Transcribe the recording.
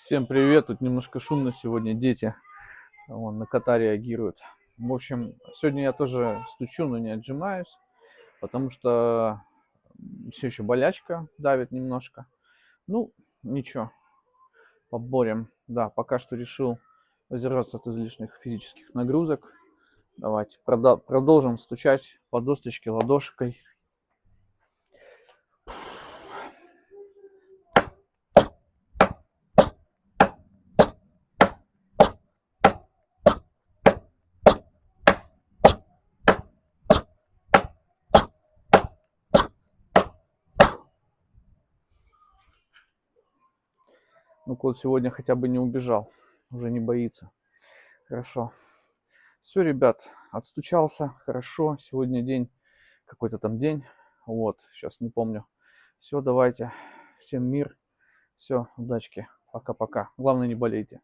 Всем привет! Тут немножко шумно сегодня, дети вон, на кота реагируют. В общем, сегодня я тоже стучу, но не отжимаюсь, потому что все еще болячка давит немножко. Ну, ничего, поборем. Да, пока что решил воздержаться от излишних физических нагрузок. Давайте продолжим стучать по досточке ладошкой. Ну, кот сегодня хотя бы не убежал, уже не боится. Хорошо. Все, ребят, отстучался, хорошо. Сегодня день, какой-то там день. Вот, сейчас не помню. Все, давайте. Всем мир. Все, удачки. Пока-пока. Главное, не болейте.